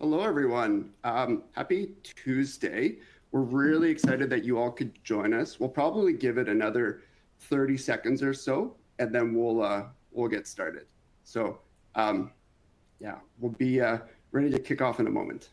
Hello, everyone. Happy Tuesday. We're really excited that you all could join us. We'll probably give it another 30 seconds or so, and then we'll get started. So, yeah, we'll be ready to kick off in a moment.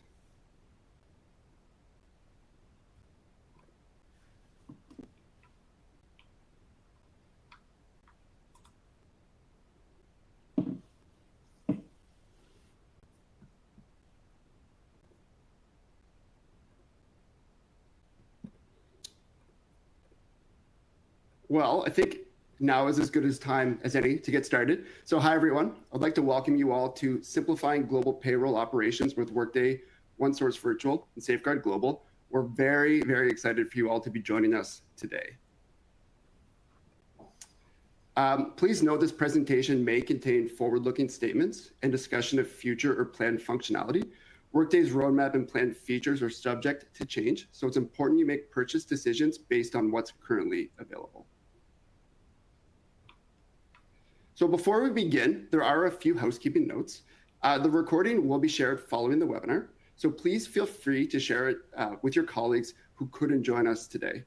Well, I think now is as good as time as any to get started. So hi, everyone. I'd like to welcome you all to Simplifying Global Payroll Operations with Workday, OneSource Virtual, and Safeguard Global. We're very, very excited for you all to be joining us today. Please note this presentation may contain forward-looking statements and discussion of future or planned functionality. Workday's roadmap and planned features are subject to change, so it's important you make purchase decisions based on what's currently available. So before we begin, there are a few housekeeping notes. The recording will be shared following the webinar, so please feel free to share it with your colleagues who couldn't join us today.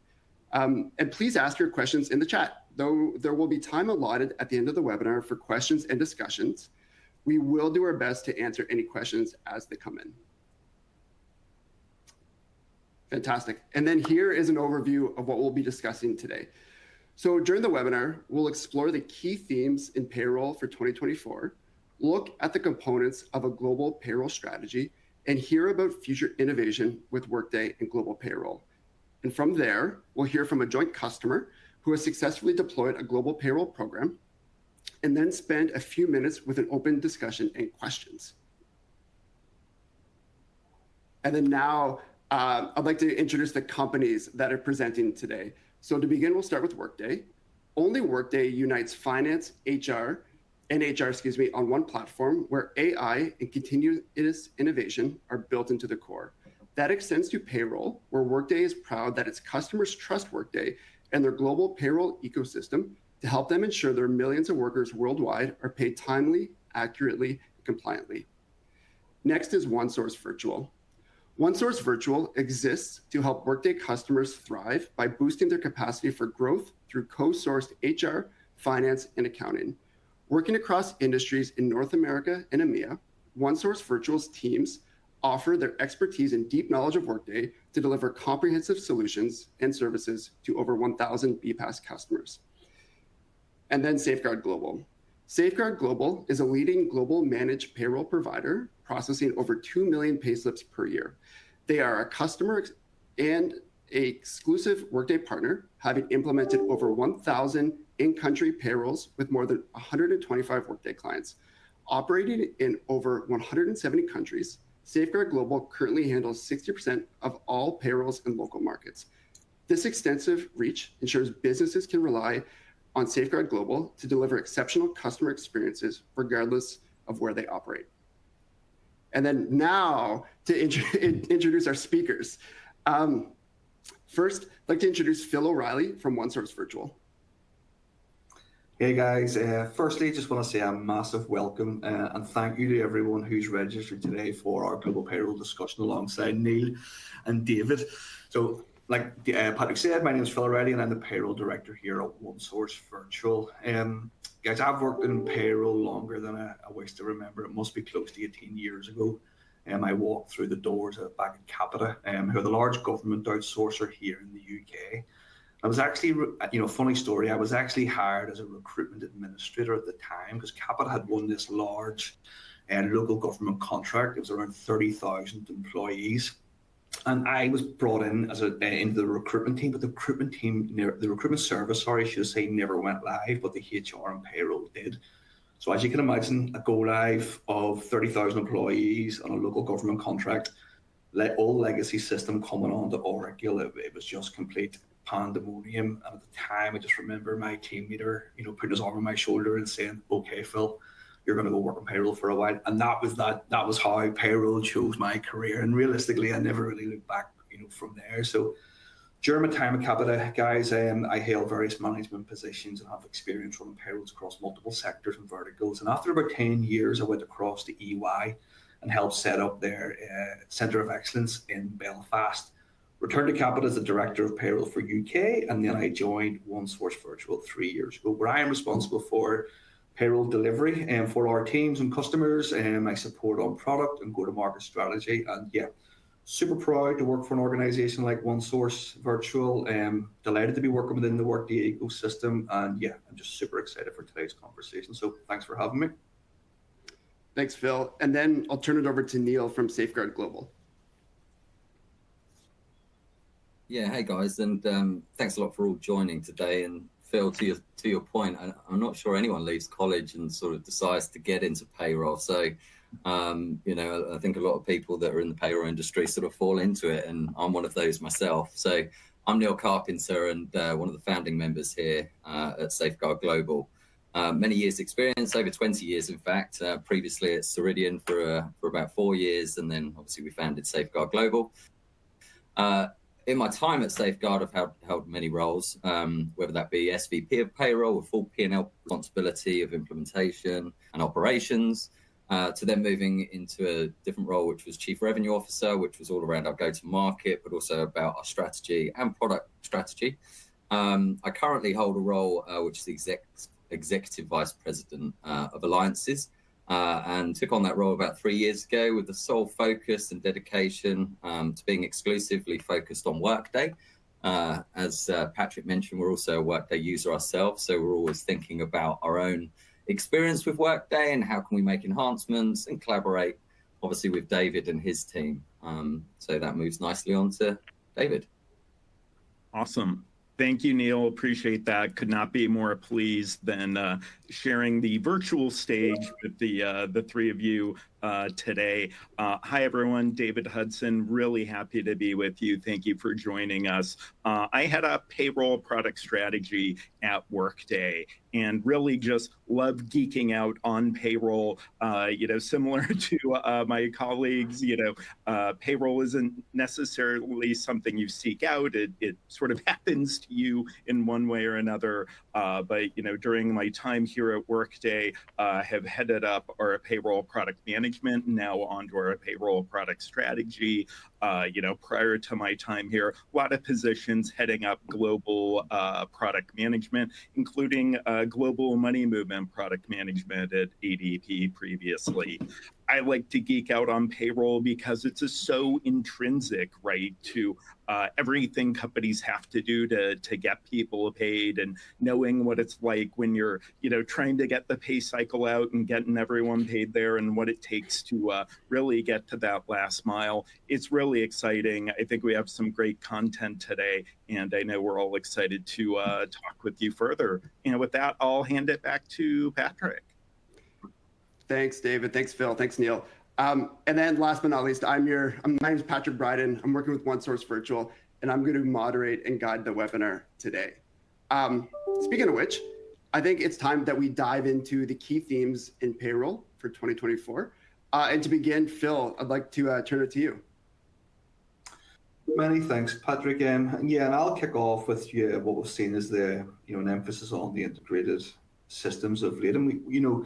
And please ask your questions in the chat, though there will be time allotted at the end of the webinar for questions and discussions. We will do our best to answer any questions as they come in. Fantastic. And then here is an overview of what we'll be discussing today. So during the webinar, we'll explore the key themes in payroll for 2024, look at the components of a global payroll strategy, and hear about future innovation with Workday and global payroll. And from there, we'll hear from a joint customer who has successfully deployed a global payroll program, and then spend a few minutes with an open discussion and questions. And then now, I'd like to introduce the companies that are presenting today. So to begin, we'll start with Workday. Only Workday unites finance, HR on one platform where AI and continuous innovation are built into the core. That extends to payroll, where Workday is proud that its customers trust Workday and their global payroll ecosystem to help them ensure their millions of workers worldwide are paid timely, accurately, and compliantly. Next is OneSource Virtual. OneSource Virtual exists to help Workday customers thrive by boosting their capacity for growth through co-sourced HR, finance, and accounting. Working across industries in North America and EMEA, OneSource Virtual's teams offer their expertise and deep knowledge of Workday to deliver comprehensive solutions and services to over 1,000 BPaaS customers. And then Safeguard Global. Safeguard Global is a leading global managed payroll provider processing over 2 million payslips per year. They are a customer and an exclusive Workday partner, having implemented over 1,000 in-country payrolls with more than 125 Workday clients. Operating in over 170 countries, Safeguard Global currently handles 60% of all payrolls in local markets. This extensive reach ensures businesses can rely on Safeguard Global to deliver exceptional customer experiences regardless of where they operate. And then now to introduce our speakers. First, I'd like to introduce Phil O'Reilly from OneSource Virtual. Hey guys, firstly, just want to say a massive welcome and thank you to everyone who's registered today for our global payroll discussion alongside Neil and David. So like Patrick said, my name is Phil O'Reilly and I'm the payroll director here at OneSource Virtual. Guys, I've worked in payroll longer than I wish to remember. It must be close to 18 years ago. I walked through the doors back at Capita, who are the large government outsourcer here in the UK. I was actually, funny story, I was actually hired as a recruitment administrator at the time because Capita had won this large local government contract. It was around 30,000 employees. And I was brought in as into the recruitment team, but the recruitment service, should say, never went live, but the HR and payroll did. So as you can imagine, a go live of 30,000 employees on a local government contract, all legacy system coming on to Oracle, it was just complete pandemonium. And at the time, I just remember my team leader, putting his arm on my shoulder and saying, "Okay, Phil, you're going to go work on payroll for a while." And that was how payroll chose my career. And realistically, I never really looked back, from there. So during my time at Capita, guys, I held various management positions and have experience running payrolls across multiple sectors and verticals. And after about 10 years, I went across to EY and helped set up their Centre of Excellence in Belfast. Returned to Capita as the Director of Payroll for UK, and then I joined OneSource Virtual 3 years ago, where I am responsible for payroll delivery for our teams and customers, and I support on product and go-to-market strategy. And yeah, super proud to work for an organization like OneSource Virtual. Delighted to be working within the Workday ecosystem, and yeah, I'm just super excited for today's conversation. So thanks for having me. Thanks, Phil. And then I'll turn it over to Neil from Safeguard Global. Yeah, hey guys, and thanks a lot for all joining today. And Phil, to your point, I'm not sure anyone leaves college and sort of decides to get into payroll. So, I think a lot of people that are in the payroll industry sort of fall into it, and I'm one of those myself. So I'm Neil Carpenter, and one of the founding members here at Safeguard Global. Many years experience, over 20 years in fact, previously at Ceridian for about 4 years, and then obviously we founded Safeguard Global. In my time at Safeguard, I've held many roles, whether that be SVP of payroll with full P&L responsibility of implementation and operations, to then moving into a different role, which was Chief Revenue Officer, which was all around our go-to-market, but also about our strategy and product strategy. I currently hold a role which is the Executive Vice President of Alliances, and took on that role about 3 years ago with the sole focus and dedication to being exclusively focused on Workday. As Patrick mentioned, we're also a Workday user ourselves, so we're always thinking about our own experience with Workday and how can we make enhancements and collaborate, obviously, with David and his team. So that moves nicely on to David. Awesome. Thank you, Neil. Appreciate that. Could not be more pleased than sharing the virtual stage with the three of you today. Hi, everyone. David Hudson. Really happy to be with you. Thank you for joining us. I head up payroll product strategy at Workday, and really just love geeking out on payroll. Similar to my colleagues, payroll isn't necessarily something you seek out. It sort of happens to you in one way or another. But during my time here at Workday, have headed up our payroll product management, now onto our payroll product strategy. Prior to my time here, a lot of positions heading up global product management, including global money movement product management at ADP previously. I like to geek out on payroll because it's so intrinsic, right, to everything companies have to do to get people paid, and knowing what it's like when you're, trying to get the pay cycle out and getting everyone paid there, and what it takes to really get to that last mile. It's really exciting. I think we have some great content today, and I know we're all excited to talk with you further. And with that, I'll hand it back to Patrick. Thanks, David. Thanks, Phil. Thanks, Neil. And then last but not least, my name is Patrick Bryden. I'm working with OneSource Virtual, and I'm going to moderate and guide the webinar today. Speaking of which, I think it's time that we dive into the key themes in payroll for 2024. And to begin, Phil, I'd like to turn it to you. Many thanks, Patrick. And I'll kick off with what we've seen as an emphasis on the integrated systems of late. And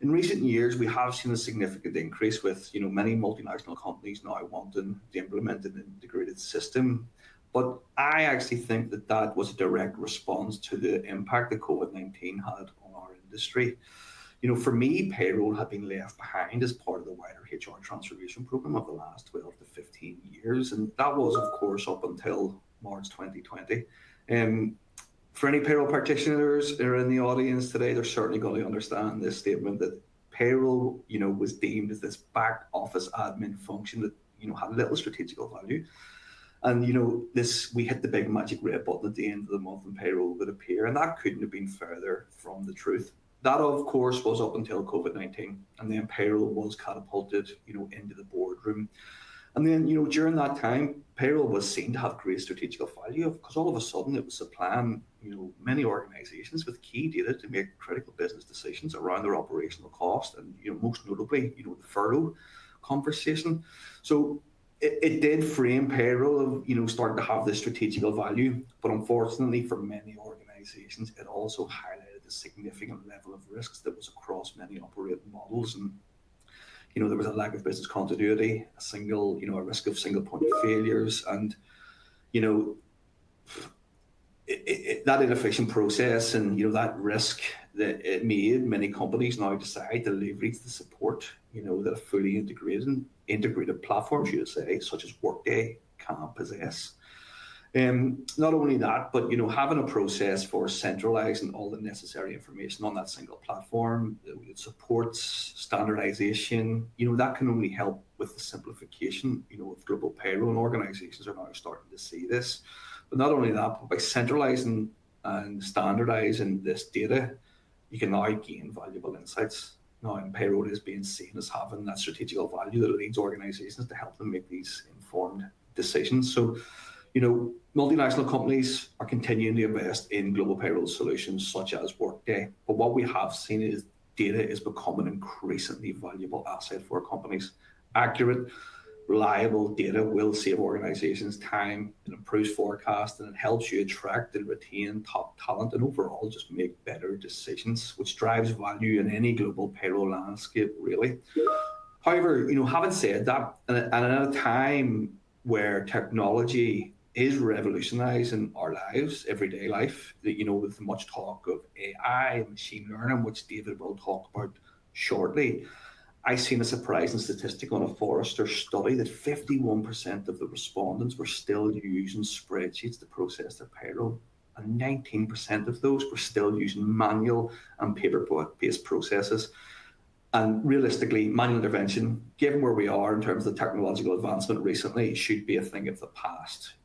in recent years, we have seen a significant increase with many multinational companies now wanting to implement an integrated system. But I actually think that was a direct response to the impact that COVID-19 had on our industry. For me, payroll had been left behind as part of the wider HR transformation program of the last 12 to 15 years. And that was, of course, up until March 2020. For any payroll practitioners that are in the audience today, they're certainly going to understand this statement that payroll, was deemed as this back office admin function that, had little strategical value. And, we hit the big magic red button at the end of the month and payroll would appear. And that couldn't have been further from the truth. That, of course, was up until COVID-19. And then payroll was catapulted, into the boardroom. And then, during that time, payroll was seen to have great strategical value because all of a sudden it was supplying, many organizations with key data to make critical business decisions around their operational cost and, most notably, the furlough conversation. So it did frame payroll of, starting to have this strategical value. But unfortunately for many organizations, it also highlighted the significant level of risks that was across many operating models. And There was a lack of business continuity, a risk of single point failures, and that inefficient process and that risk that it made many companies now decide to leverage the support that a fully integrated platform, should I say, such as Workday can possess. Not only that, but having a process for centralizing all the necessary information on that single platform that supports standardization, that can only help with the simplification of global payroll, and organizations are now starting to see this. But not only that, but by centralizing and standardizing this data, you can now gain valuable insights. Now, and payroll is being seen as having that strategic value that leads organizations to help them make these informed decisions. So, multinational companies are continuing to invest in global payroll solutions such as Workday. But what we have seen is data is becoming an increasingly valuable asset for companies. Accurate, reliable data will save organizations time, it improves forecasting, and it helps you attract and retain top talent, and overall just make better decisions, which drives value in any global payroll landscape, really. However, having said that, and at a time where technology is revolutionizing our lives, everyday life, with much talk of AI, machine learning, which David will talk about shortly, I seen a surprising statistic on a Forrester study that 51% of the respondents were still using spreadsheets to process their payroll, and 19% of those were still using manual and paper-based processes. And realistically, manual intervention, given where we are in terms of technological advancement recently, should be a thing of the past.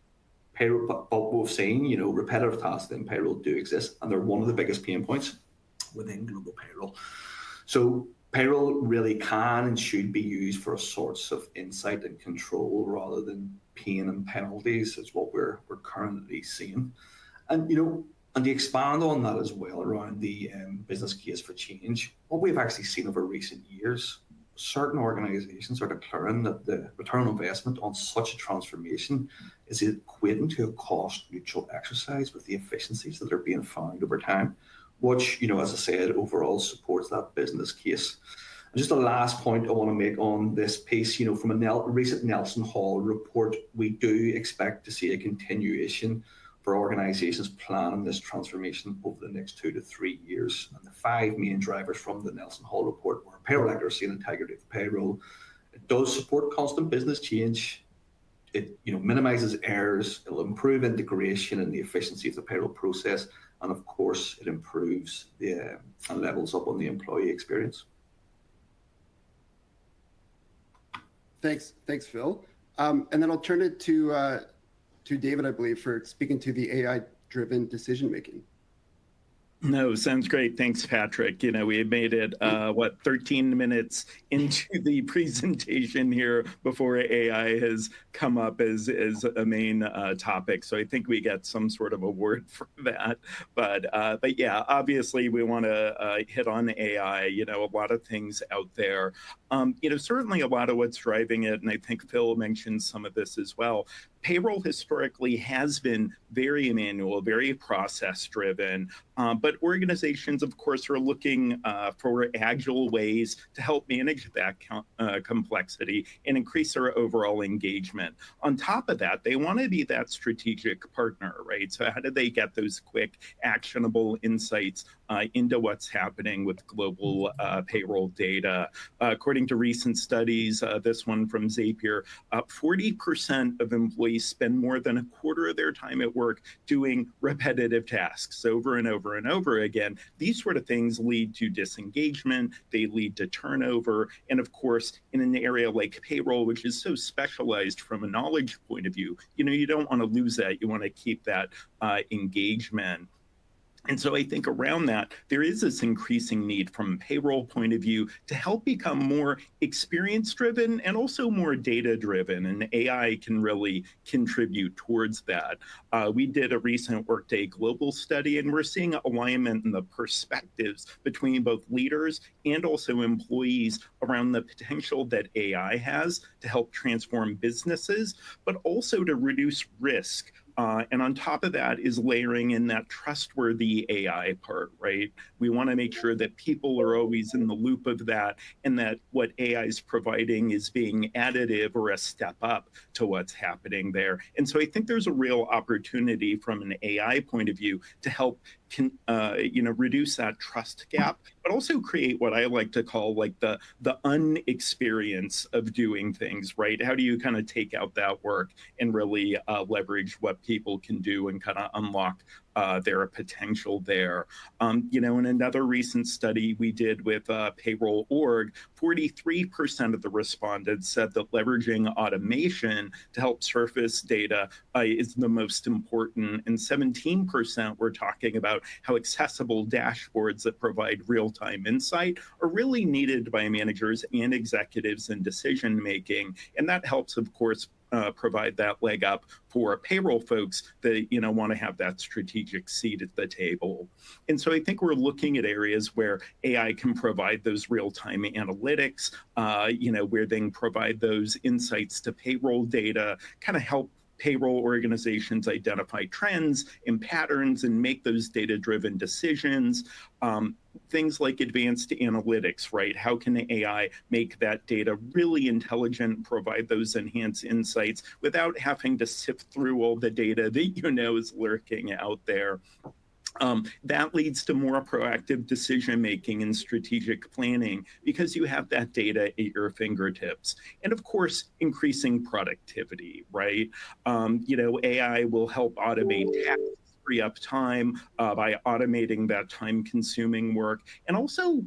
Payroll, but we've seen, repetitive tasks in payroll do exist, and they're one of the biggest pain points within global payroll. So payroll really can and should be used for a source of insight and control rather than pain and penalties, is what we're currently seeing. And and to expand on that as well around the business case for change, what we've actually seen over recent years, certain organizations are declaring that the return on investment on such a transformation is equating to a cost-neutral exercise with the efficiencies that are being found over time, which, as I said, overall supports that business case. And just a last point I want to make on this piece, from a recent Nelson Hall report, we do expect to see a continuation for organizations planning this transformation over the next 2 to 3 years. And the 5 main drivers from the Nelson Hall report were payroll accuracy and integrity of payroll. It does support constant business change. It minimizes errors. It'll improve integration and the efficiency of the payroll process. And of course, it improves and levels up on the employee experience. Thanks, Phil. And then I'll turn it to David, I believe, for speaking to the AI-driven decision-making. No, sounds great. Thanks, Patrick. We had made it, 13 minutes into the presentation here before AI has come up as a main topic. So I think we get some sort of award for that. But yeah, obviously we want to hit on AI, a lot of things out there. Certainly a lot of what's driving it, and I think Phil mentioned some of this as well. Payroll historically has been very manual, very process-driven, but organizations, of course, are looking for agile ways to help manage that complexity and increase their overall engagement. On top of that, they want to be that strategic partner, right? So how do they get those quick, actionable insights into what's happening with global payroll data? According to recent studies, this one from Zapier, 40% of employees spend more than a quarter of their time at work doing repetitive tasks over and over and over again. These sort of things lead to disengagement, they lead to turnover, and of course, in an area like payroll, which is so specialized from a knowledge point of view, you don't want to lose that. You want to keep that engagement. And so I think around that, there is this increasing need from a payroll point of view to help become more experience-driven and also more data-driven, and AI can really contribute towards that. We did a recent Workday global study, and we're seeing alignment in the perspectives between both leaders and also employees around the potential that AI has to help transform businesses, but also to reduce risk And on top of that is layering in that trustworthy AI part, right? We want to make sure that people are always in the loop of that, and that what AI is providing is being additive or a step up to what's happening there. And so I think there's a real opportunity from an AI point of view to help reduce that trust gap, but also create what I like to call like the unexperience of doing things, right? How do you kind of take out that work and really leverage what people can do and kind of unlock their potential there? In another recent study we did with Payroll org, 43% of the respondents said that leveraging automation to help surface data is the most important, and 17% were talking about how accessible dashboards that provide real-time insight are really needed by managers and executives in decision making. And that helps, of course, provide that leg up for payroll folks that want to have that strategic seat at the table. And so I think we're looking at areas where AI can provide those real-time analytics, where they can provide those insights to payroll data, kind of help payroll organizations identify trends and patterns and make those data-driven decisions. Things like advanced analytics, right? How can AI make that data really intelligent, provide those enhanced insights without having to sift through all the data that is lurking out there? That leads to more proactive decision making and strategic planning because you have that data at your fingertips. And of course, increasing productivity, right? AI will help automate tasks, free up time by automating that time-consuming work, and also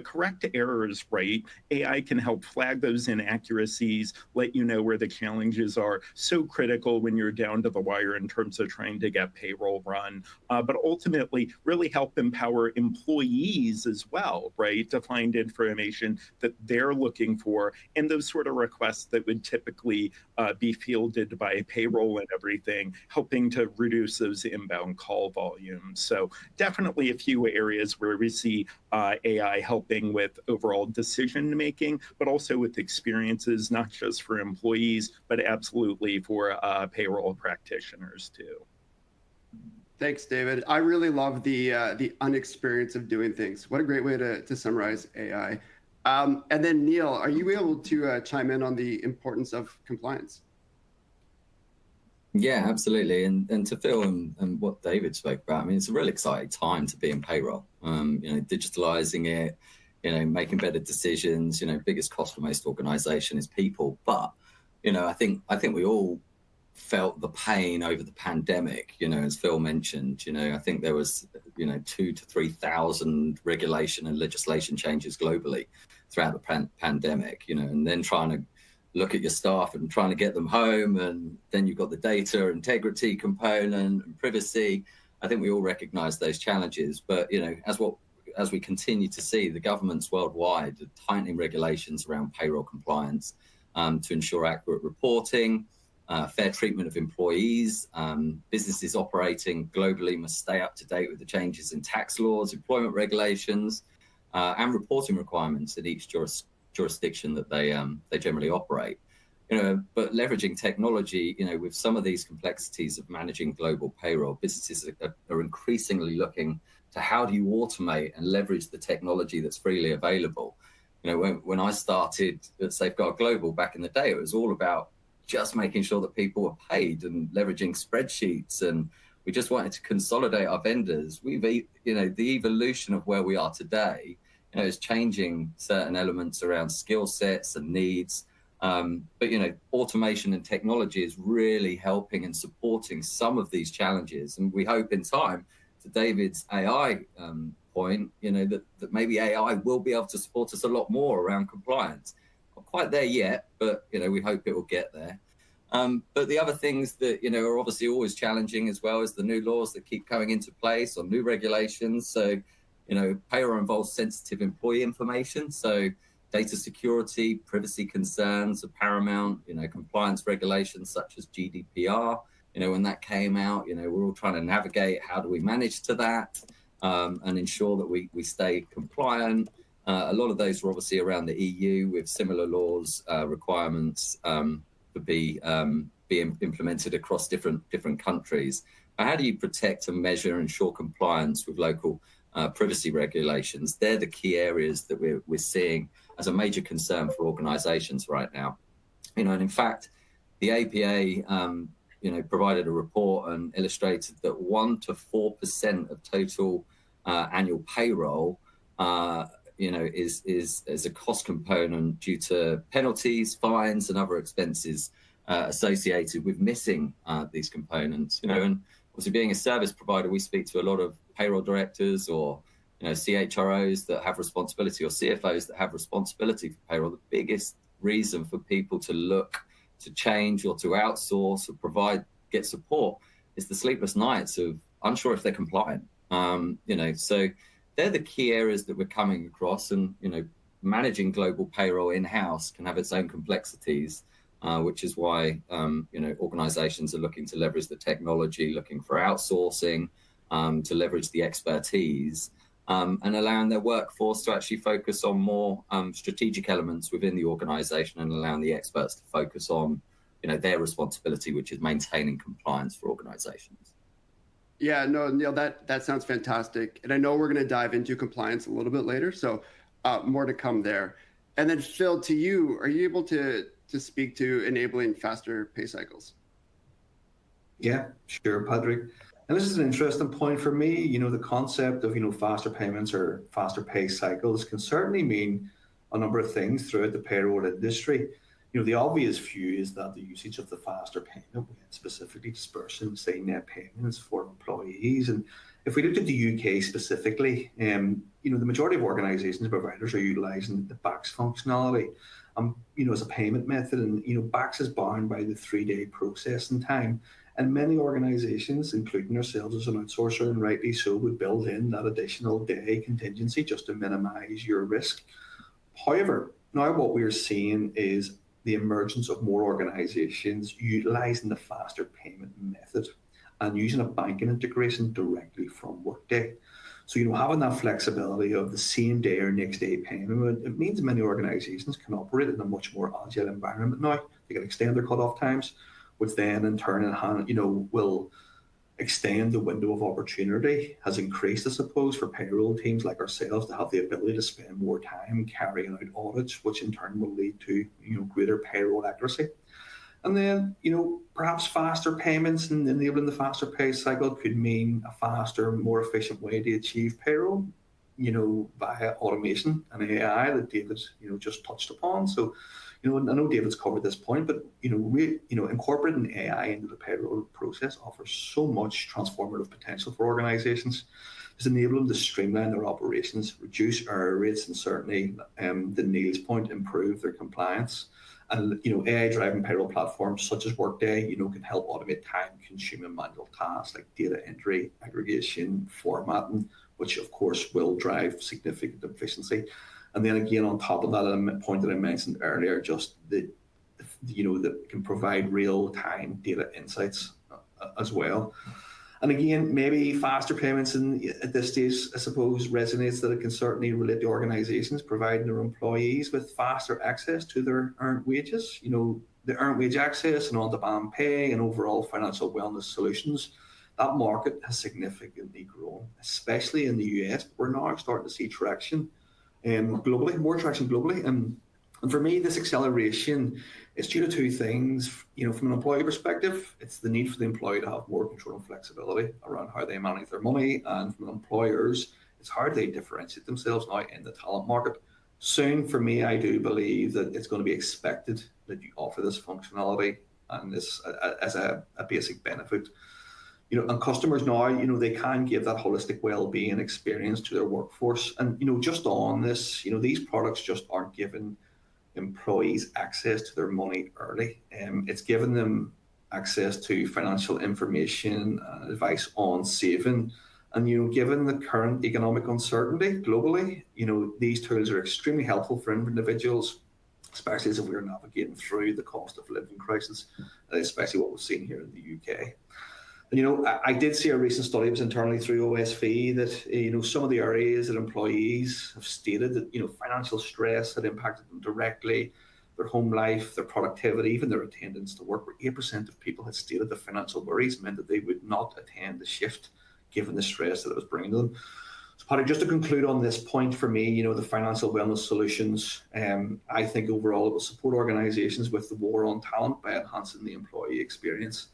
correct errors, right? AI can help flag those inaccuracies, let you know where the challenges are. So critical when you're down to the wire in terms of trying to get payroll run, but ultimately really help empower employees as well, right? To find information that they're looking for, and those sort of requests that would typically be fielded by payroll and everything, helping to reduce those inbound call volumes. So definitely a few areas where we see AI helping with overall decision making, but also with experiences, not just for employees, but absolutely for payroll practitioners too. Thanks, David. I really love the unexperience of doing things. What a great way to summarize AI. And then Neil, are you able to chime in on the importance of compliance? Yeah, absolutely. And to Phil and what David spoke about, I mean, it's a really exciting time to be in payroll. Digitalizing it, making better decisions. Biggest cost for most organizations is people. But I think we all felt the pain over the pandemic. As Phil mentioned, I think there was 2,000 to 3,000 regulation and legislation changes globally throughout the pandemic. And then trying to look at your staff and trying to get them home, and then you've got the data integrity component and privacy. I think we all recognize those challenges, but as we continue to see, the governments worldwide are tightening regulations around payroll compliance to ensure accurate reporting, fair treatment of employees. Businesses operating globally must stay up to date with the changes in tax laws, employment regulations, and reporting requirements in each jurisdiction that they generally operate. But leveraging technology, with some of these complexities of managing global payroll, businesses are increasingly looking to how do you automate and leverage the technology that's freely available. When I started at Safeguard Global back in the day, it was all about just making sure that people were paid and leveraging spreadsheets, and we just wanted to consolidate our vendors. The evolution of where we are today, is changing certain elements around skill sets and needs. But automation and technology is really helping and supporting some of these challenges. And we hope in time, to David's AI point, that maybe AI will be able to support us a lot more around compliance. Not quite there yet, but we hope it will get there. But the other things that are obviously always challenging, as well as the new laws that keep coming into place or new regulations. So payroll involves sensitive employee information, so data security, privacy concerns are paramount. Compliance regulations such as GDPR, when that came out, we're all trying to navigate how do we manage to that and ensure that we stay compliant. A lot of those were obviously around the EU with similar laws, requirements to be be implemented across different countries. How do you protect and measure and ensure compliance with local privacy regulations? They're the key areas that we're seeing as a major concern for organizations right now. And in fact, the APA provided a report and illustrated that 1 to 4% of total annual payroll is a cost component due to penalties, fines, and other expenses associated with missing these components. And obviously, being a service provider, we speak to a lot of payroll directors or CHROs that have responsibility, or CFOs that have responsibility for payroll. The biggest reason for people to look to change or to outsource or get support is the sleepless nights of unsure if they're compliant. So they're the key areas that we're coming across, and managing global payroll in-house can have its own complexities, which is why organizations are looking to leverage the technology, looking for outsourcing, to leverage the expertise, and allowing their workforce to actually focus on more strategic elements within the organization, and allowing the experts to focus on their responsibility, which is maintaining compliance for organizations. Yeah, no, Neil, that sounds fantastic. And I know we're going to dive into compliance a little bit later, so more to come there. And then Phil, to you, are you able to speak to enabling faster pay cycles? Yeah, sure, Patrick. And this is an interesting point for me. The concept of, faster payments or faster pay cycles can certainly mean a number of things throughout the payroll industry. The obvious view is that the usage of the faster payment, specifically dispersing, say, net payments for employees. And if we look at the UK specifically, the majority of organizations and providers are utilizing the BACS functionality, as a payment method. And, BACS is bound by the 3-day processing time. And many organizations, including ourselves as an outsourcer, and rightly so, would build in that additional day contingency just to minimize your risk. However, now what we're seeing is the emergence of more organizations utilizing the faster payment method and using a banking integration directly from Workday. So, having that flexibility of the same day or next day payment, it means many organizations can operate in a much more agile environment now. They can extend their cutoff times, which then in turn will extend the window of opportunity, has increased, I suppose, for payroll teams like ourselves to have the ability to spend more time carrying out audits, which in turn will lead to greater payroll accuracy. And then, perhaps faster payments and enabling the faster pay cycle could mean a faster, more efficient way to achieve payroll, via automation and AI that David, just touched upon. So, I know David's covered this point, but incorporating AI into the payroll process offers so much transformative potential for organizations. It's enabling them to streamline their operations, reduce error rates, and certainly, the Neil's point, improve their compliance. And AI-driven payroll platforms such as Workday, can help automate time-consuming manual tasks like data entry, aggregation, formatting, which of course will drive significant efficiency. And then again, on top of that, a point that I mentioned earlier, just that can provide real-time data insights as well. And again, maybe faster payments at this stage, I suppose, resonates that it can certainly relate to organizations providing their employees with faster access to their earned wages. The earned wage access and on-demand pay and overall financial wellness solutions. That market has significantly grown, especially in the US. We're now starting to see traction globally, more traction globally. And for me, this acceleration is due to two things. From an employee perspective, it's the need for the employee to have more control and flexibility around how they manage their money. And from employers, it's how they differentiate themselves now in the talent market. Soon, for me, I do believe that it's going to be expected that you offer this functionality and this as a basic benefit. And customers now, they can give that holistic well-being experience to their workforce. And, just on this, these products just aren't giving employees access to their money early. It's giving them access to financial information and advice on saving. And, given the current economic uncertainty globally, these tools are extremely helpful for individuals, especially as we're navigating through the cost of living crisis, especially what we've seen here in the UK. I did see a recent study, it was internally through OSV, that, some of the areas that employees have stated that, financial stress had impacted them directly. their home life, their productivity, even their attendance to work, where 8% of people had stated the financial worries meant that they would not attend the shift given the stress that it was bringing to them. So, Paddy, just to conclude on this point for me, the financial wellness solutions, I think overall it will support organizations with the war on talent by enhancing the employee experience.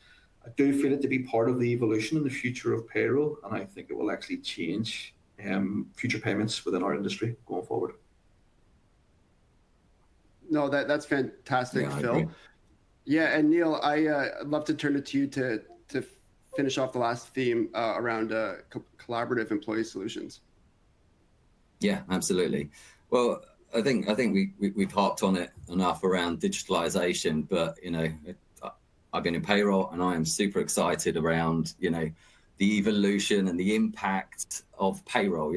I do feel it to be part of the evolution in the future of payroll, and I think it will actually change future payments within our industry going forward. No, that's fantastic, Yeah, Phil. Yeah, and Neil, I'd love to turn it to you to finish off the last theme around collaborative employee solutions. Yeah, absolutely. Well, I think we've harped on it enough around digitalization, but I've been in payroll and I am super excited around the evolution and the impact of payroll.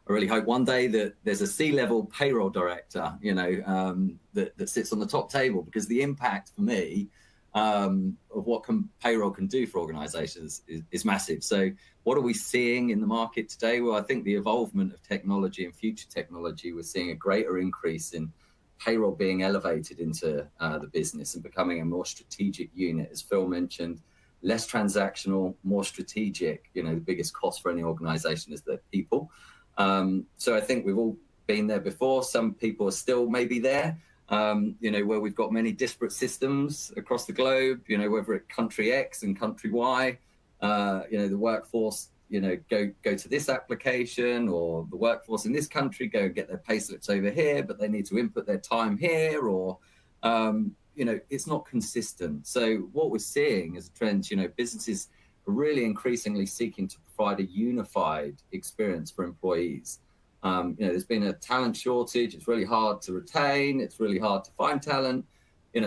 I really hope one day that there's a C-level payroll director, that sits on the top table, because the impact for me of what payroll can do for organizations is massive. So what are we seeing in the market today? Well, I think the evolvement of technology and future technology, we're seeing a greater increase in payroll being elevated into the business and becoming a more strategic unit. As Phil mentioned, less transactional, more strategic. The biggest cost for any organization is their people. So I think we've all been there before. Some people are still maybe there, where we've got many disparate systems across the globe, whether it's country X and country Y, the workforce, go to this application, or the workforce in this country go and get their pay slips over here, but they need to input their time here, or, it's not consistent. So what we're seeing as a trend, businesses are really increasingly seeking to provide a unified experience for employees. There's been a talent shortage. It's really hard to retain. It's really hard to find talent.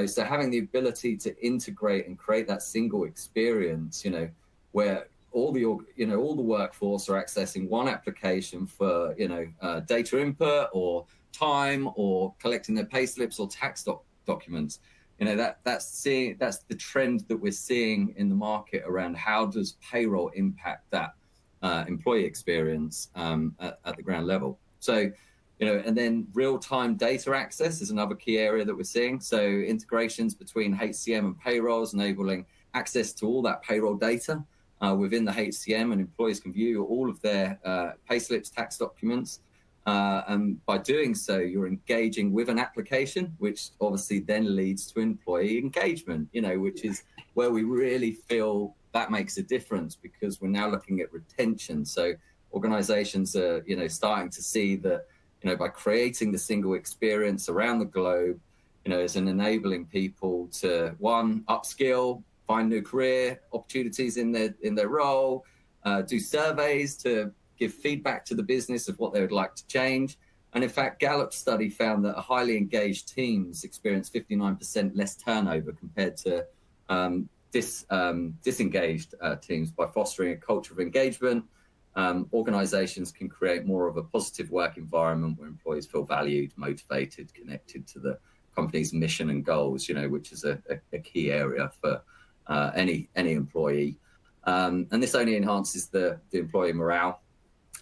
So having the ability to integrate and create that single experience, where all the workforce are accessing one application for data input or time or collecting their pay slips or tax documents. That's the trend that we're seeing in the market around how does payroll impact that employee experience at the ground level. So, and then real-time data access is another key area that we're seeing. So integrations between HCM and payrolls, enabling access to all that payroll data within the HCM, and employees can view all of their pay slips, tax documents. And by doing so, you're engaging with an application, which obviously then leads to employee engagement, which is where we really feel that makes a difference, because we're now looking at retention. So organizations are, starting to see that, by creating the single experience around the globe, as an enabling people to, one, upskill, find new career opportunities in their role, do surveys to give feedback to the business of what they would like to change. And in fact, Gallup's study found that highly engaged teams experience 59% less turnover compared to disengaged teams. By fostering a culture of engagement, organizations can create more of a positive work environment where employees feel valued, motivated, connected to the company's mission and goals, which is a key area for any employee. And this only enhances the employee morale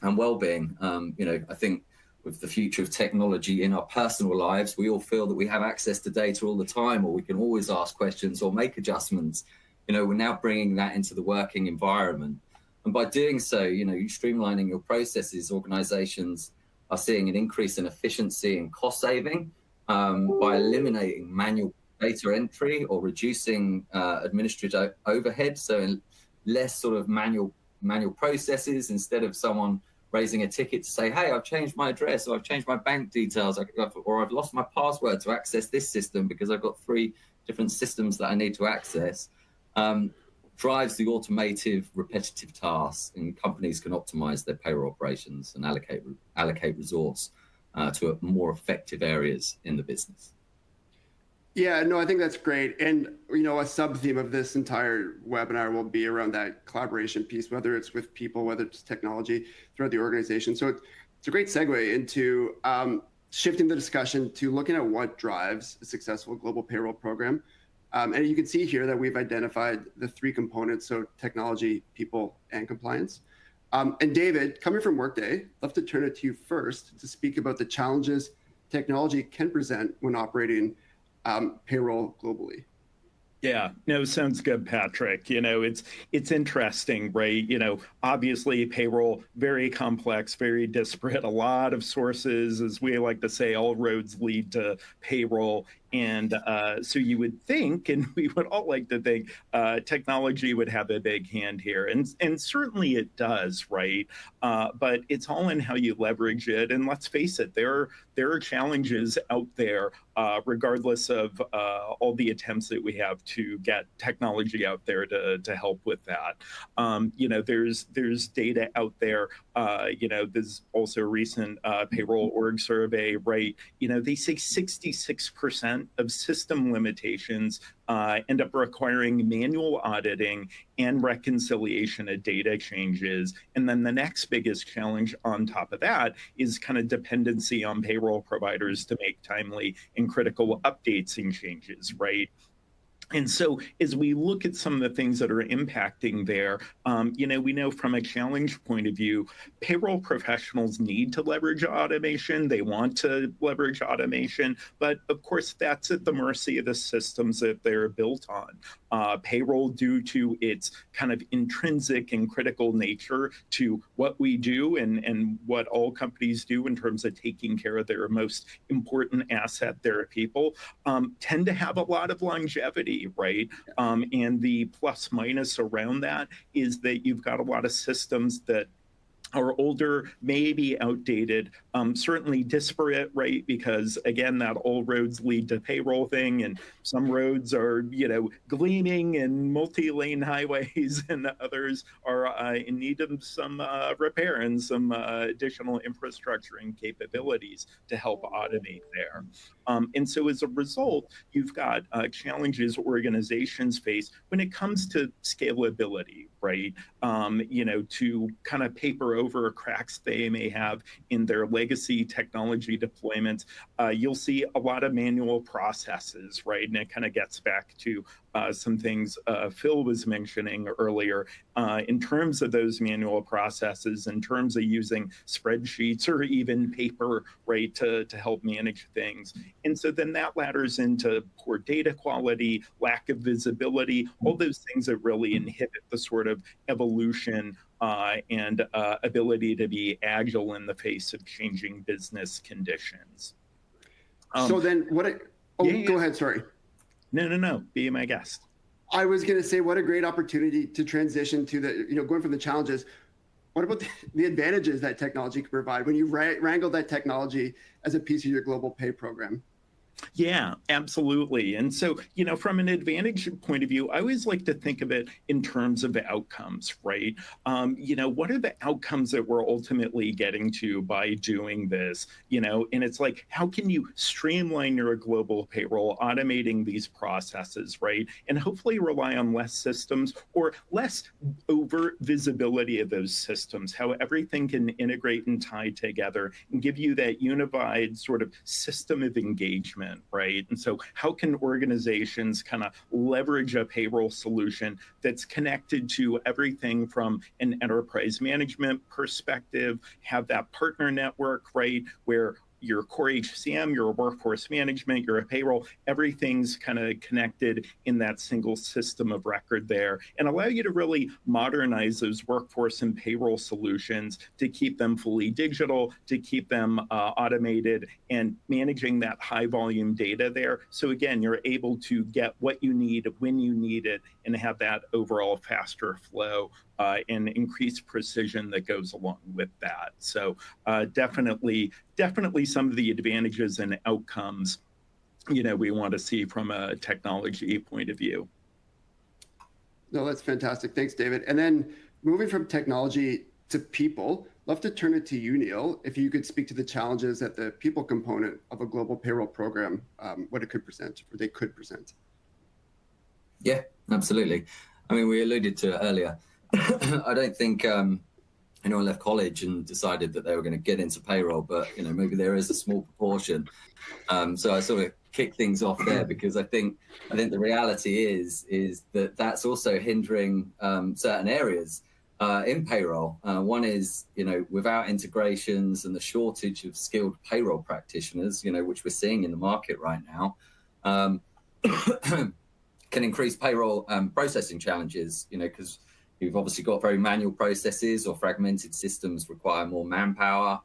and well-being. I think with the future of technology in our personal lives, we all feel that we have access to data all the time, or we can always ask questions or make adjustments. We're now bringing that into the working environment. And by doing so, you're streamlining your processes. Organizations are seeing an increase in efficiency and cost saving by eliminating manual data entry or reducing administrative overhead. So less sort of manual processes, instead of someone raising a ticket to say, hey, I've changed my address, or I've changed my bank details, or I've lost my password to access this system because I've got 3 different systems that I need to access, drives the automative, repetitive tasks, and companies can optimize their payroll operations and allocate resource to more effective areas in the business. Yeah, no, I think that's great. And, a sub-theme of this entire webinar will be around that collaboration piece, whether it's with people, whether it's technology throughout the organization. So it's a great segue into shifting the discussion to looking at what drives a successful global payroll program. And you can see here that we've identified the 3 components, so technology, people, and compliance. And David, coming from Workday, I'd love to turn it to you first to speak about the challenges technology can present when operating payroll globally. Yeah, no, sounds good, Patrick. It's interesting, right? Obviously payroll, very complex, very disparate, a lot of sources, as we like to say, all roads lead to payroll. And so you would think, and we would all like to think, technology would have a big hand here. And certainly it does, right? But it's all in how you leverage it. And let's face it, there are challenges out there, regardless of all the attempts that we have to get technology out there to help with that. There's data out there. There's also a recent payroll org survey, right? They say 66% of system limitations end up requiring manual auditing and reconciliation of data changes. And then the next biggest challenge on top of that is kind of dependency on payroll providers to make timely and critical updates and changes, right? And so as we look at some of the things that are impacting there, we know from a challenge point of view, payroll professionals need to leverage automation. They want to leverage automation, but of course that's at the mercy of the systems that they're built on. Payroll, due to its kind of intrinsic and critical nature to what we do and what all companies do in terms of taking care of their most important asset, their people, tend to have a lot of longevity, right? And the plus minus around that is that you've got a lot of systems that are older, maybe outdated, certainly disparate, right? Because again, that all roads lead to payroll thing, and some roads are, gleaming and multi-lane highways, and others are in need of some repair and some additional infrastructure and capabilities to help automate there. And so as a result, you've got challenges organizations face when it comes to scalability, right? To kind of paper over cracks they may have in their legacy technology deployments. You'll see a lot of manual processes, right? And it kind of gets back to some things Phil was mentioning earlier in terms of those manual processes, in terms of using spreadsheets or even paper, right, to help manage things. And so then that ladders into poor data quality, lack of visibility, all those things that really inhibit the sort of evolution and ability to be agile in the face of changing business conditions. So then go ahead, sorry. No, be my guest. I was going to say, what a great opportunity to transition to going from the challenges. What about the advantages that technology can provide when you wrangle that technology as a piece of your global pay program? Yeah, absolutely. And so, from an advantage point of view, I always like to think of it in terms of outcomes, right? What are the outcomes that we're ultimately getting to by doing this? And it's like, how can you streamline your global payroll, automating these processes, right? And hopefully rely on less systems or less overt visibility of those systems, how everything can integrate and tie together and give you that unified sort of system of engagement. Right. And so how can organizations kind of leverage a payroll solution that's connected to everything from an enterprise management perspective, have that partner network, right, where your core HCM, your workforce management, your payroll, everything's kind of connected in that single system of record there, and allow you to really modernize those workforce and payroll solutions to keep them fully digital, to keep them automated and managing that high volume data there. So again, you're able to get what you need when you need it and have that overall faster flow and increased precision that goes along with that. So definitely some of the advantages and outcomes, we want to see from a technology point of view. No, that's fantastic. Thanks, David. And then moving from technology to people, love to turn it to you, Neil, if you could speak to the challenges at the people component of a global payroll program, what it could present, or they could present. Yeah, absolutely. I mean, we alluded to it earlier. I don't think anyone left college and decided that they were going to get into payroll, but maybe there is a small proportion. So I sort of kick things off there because I think the reality is that that's also hindering certain areas. in payroll. One is, without integrations and the shortage of skilled payroll practitioners, which we're seeing in the market right now, can increase payroll processing challenges, because you've obviously got very manual processes, or fragmented systems require more manpower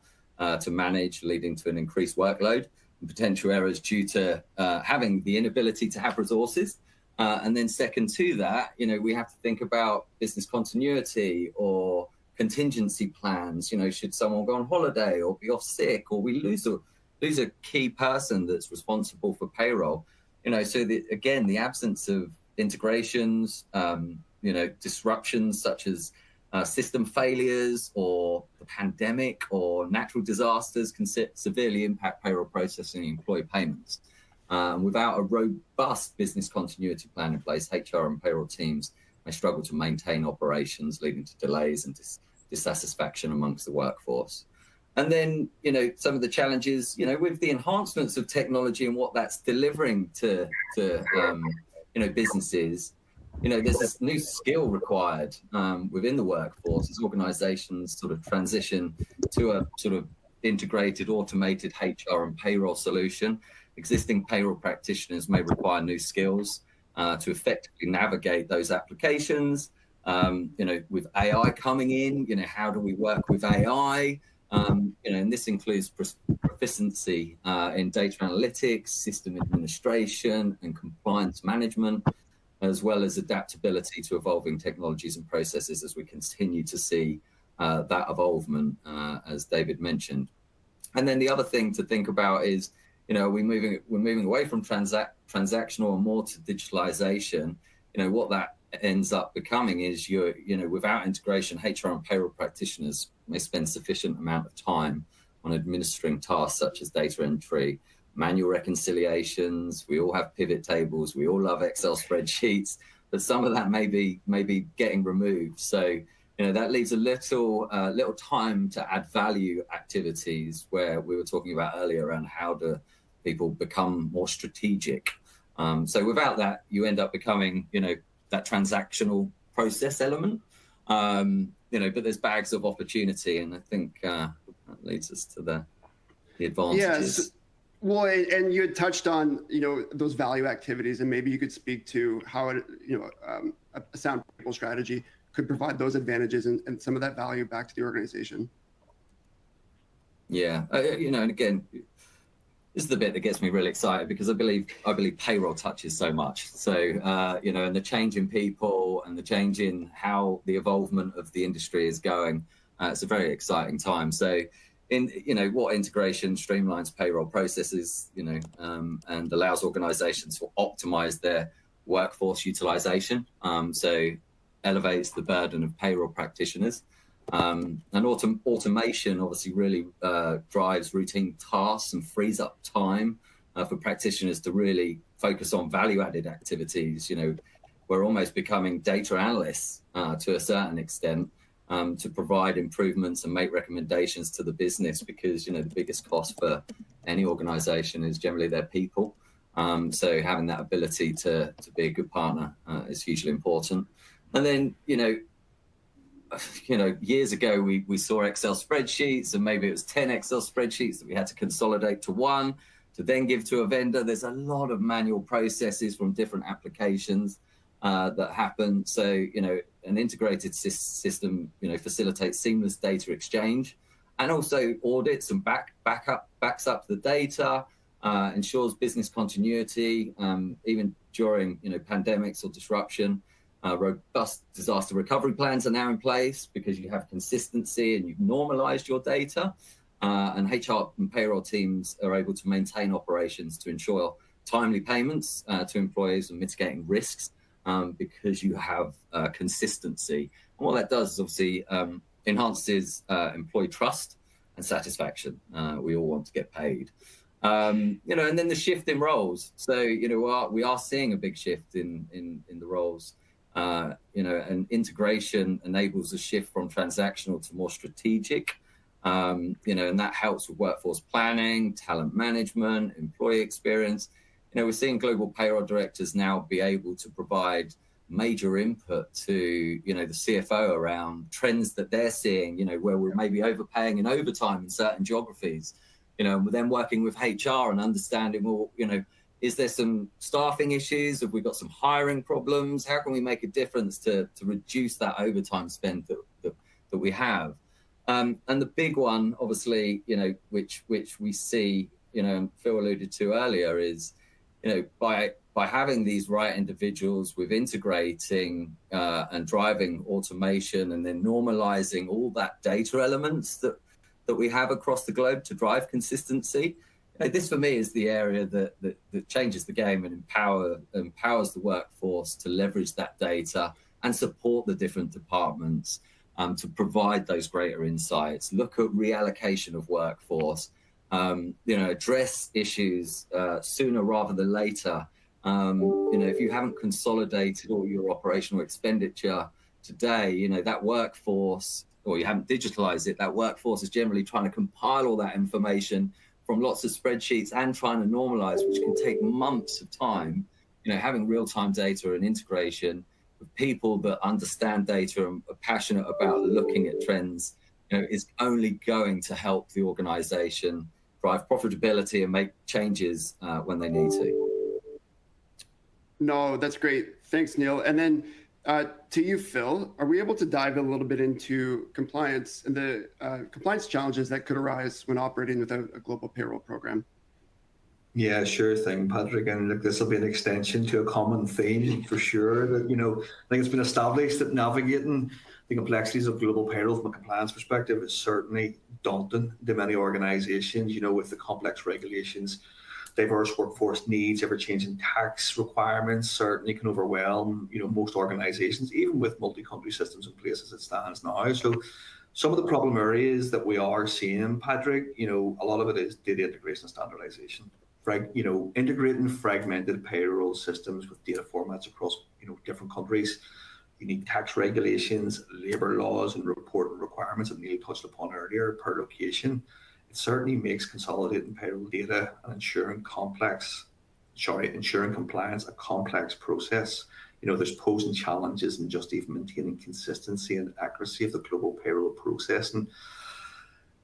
to manage, leading to an increased workload and potential errors due to having the inability to have resources. And then second to that, we have to think about business continuity or contingency plans. Should someone go on holiday or be off sick, or we lose a key person that's responsible for payroll. So again, the absence of integrations, disruptions such as system failures or the pandemic or natural disasters can severely impact payroll processing and employee payments. Without a robust business continuity plan in place, HR and payroll teams may struggle to maintain operations, leading to delays and dissatisfaction amongst the workforce. And then, some of the challenges, with the enhancements of technology and what that's delivering to businesses, there's this new skill required within the workforce as organizations sort of transition to a sort of integrated, automated HR and payroll solution. Existing payroll practitioners may require new skills to effectively navigate those applications. With AI coming in, how do we work with AI? And this includes proficiency in data analytics, system administration, and compliance management, as well as adaptability to evolving technologies and processes as we continue to see that evolvement, as David mentioned. And then the other thing to think about is, we're moving away from transactional and more to digitalization. What that ends up becoming is without integration, HR and payroll practitioners may spend sufficient amount of time on administering tasks such as data entry, manual reconciliations. We all have pivot tables. We all love Excel spreadsheets, but some of that may be getting removed. So, that leaves a little time to add value activities where we were talking about earlier around how do people become more strategic. So without that, you end up becoming, that transactional process element. But there's bags of opportunity, and I think that leads us to the advantages. Yes. Well, and you had touched on, those value activities, and maybe you could speak to how a sound people strategy could provide those advantages and some of that value back to the organization. Yeah, and again, this is the bit that gets me really excited, because I believe payroll touches so much. So, and the change in people and the change in how the evolvement of the industry is going, it's a very exciting time. So, what integration streamlines payroll processes, and allows organizations to optimize their workforce utilization. So, elevates the burden of payroll practitioners. And automation obviously really drives routine tasks and frees up time for practitioners to really focus on value-added activities. We're almost becoming data analysts to a certain extent, to provide improvements and make recommendations to the business, because the biggest cost for any organization is generally their people. So having that ability to be a good partner is hugely important. And then, years ago, we saw Excel spreadsheets, and maybe it was 10 Excel spreadsheets that we had to consolidate to one to then give to a vendor. There's a lot of manual processes from different applications that happen. So, an integrated system, facilitates seamless data exchange, and also audits and backs up the data, ensures business continuity, even during, pandemics or disruption. Robust disaster recovery plans are now in place because you have consistency and you've normalized your data. And HR and payroll teams are able to maintain operations to ensure timely payments to employees and mitigating risks because you have consistency. And what that does is obviously enhances employee trust and satisfaction. We all want to get paid. And then the shift in roles. So, we are seeing a big shift in the roles. And integration enables a shift from transactional to more strategic, and that helps with workforce planning, talent management, employee experience. We're seeing global payroll directors now be able to provide major input to, the CFO around trends that they're seeing, where we're maybe overpaying in overtime in certain geographies, then working with HR and understanding, well, is there some staffing issues? Have we got some hiring problems? How can we make a difference to reduce that overtime spend that we have? And the big one, obviously, which we see, Phil alluded to earlier, is, by having these right individuals with integrating and driving automation and then normalizing all that data elements that we have across the globe to drive consistency. This for me is the area that changes the game and empowers the workforce to leverage that data and support the different departments to provide those greater insights, look at reallocation of workforce, address issues sooner rather than later. If you haven't consolidated all your operational expenditure today, that workforce, or you haven't digitalized it, that workforce is generally trying to compile all that information from lots of spreadsheets and trying to normalize, which can take months of time. Having real-time data and integration with people that understand data and are passionate about looking at trends, is only going to help the organization drive profitability and make changes when they need to. No, that's great. Thanks, Neil. And then to you, Phil, are we able to dive a little bit into compliance and the compliance challenges that could arise when operating with a global payroll program? Yeah, sure thing, Patrick. And look, this will be an extension to a common theme for sure. That, I think it's been established that navigating the complexities of global payroll from a compliance perspective is certainly daunting to many organizations, with the complex regulations, diverse workforce needs, ever-changing tax requirements certainly can overwhelm, most organizations, even with multi-country systems in place as it stands now. So some of the problem areas that we are seeing, Patrick, a lot of it is data integration and standardization. Integrating fragmented payroll systems with data formats across, different countries, unique tax regulations, labor laws, and reporting requirements that Neil touched upon earlier per location. It certainly makes consolidating payroll data and ensuring compliance a complex process. There's pros and challenges in just even maintaining consistency and accuracy of the global payroll process. And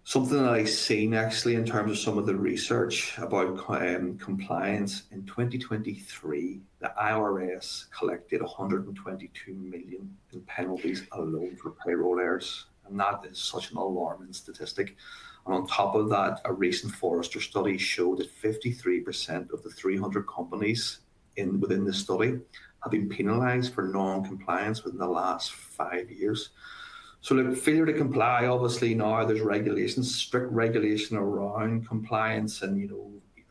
something that I've seen actually in terms of some of the research about compliance, in 2023, the IRS collected 122 million in penalties alone for payroll errors. And that is such an alarming statistic. And on top of that, a recent Forrester study showed that 53% of the 300 companies within the study have been penalized for non-compliance within the last 5 years. So look, failure to comply, obviously now there's regulations, strict regulation around compliance, and